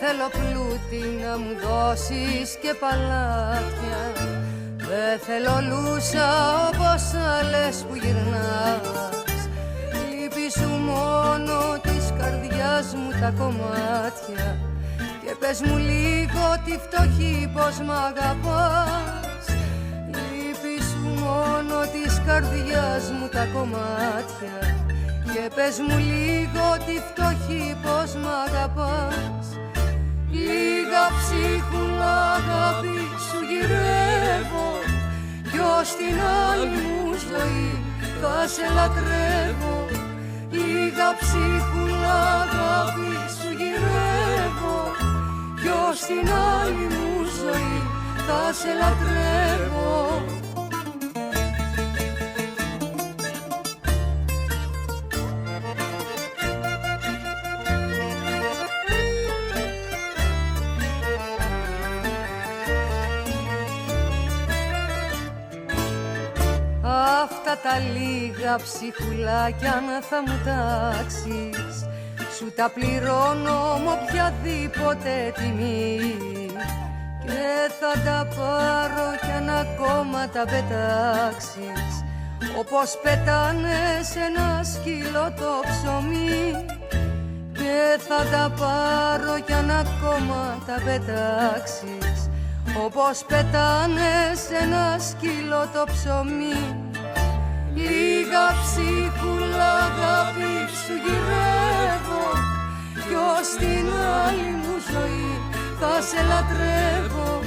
θέλω πλούτη να μου δώσεις και παλάτια. Δεν θέλω λούσα όπως άλλες που γυρνάς. Λύπη σου μόνο της καρδιάς μου τα κομμάτια. Και πες μου λίγο τη φτωχή πως μ' αγαπάς. Λύπη σου μόνο της καρδιάς μου τα κομμάτια. Και πες μου λίγο τη φτωχή πως μ' αγαπάς. Λίγα ψίχουλα αγάπη σου γυρεύω, κι ως την άλλη μου ζωή θα σε λατρεύω. Λίγα ψίχουλα αγάπη σου γυρεύω, κι ως την άλλη μου ζωή θα σε λατρεύω. Αυτά τα λίγα ψυχουλάκια να θα μου τάξεις, σου τα πληρώνω με οποιαδήποτε τιμή. Και θα τα πάρω κι αν ακόμα τα πετάξεις, όπως πετάνε σε ένα σκύλο το ψωμί. Και θα τα πάρω κι αν ακόμα τα πετάξεις, όπως πετάνε σε ένα σκύλο το ψωμί. Λίγα ψίχουλα αγάπη σου γυρεύω, κι ως την άλλη μου ζωή θα σε λατρεύω.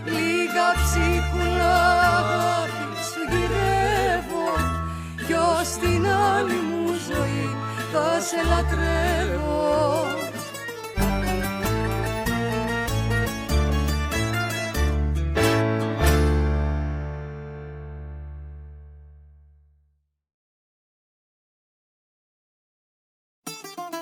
Λίγα ψίχουλα αγάπη σου γυρεύω, κι ως την άλλη μου ζωή θα σε λατρεύω.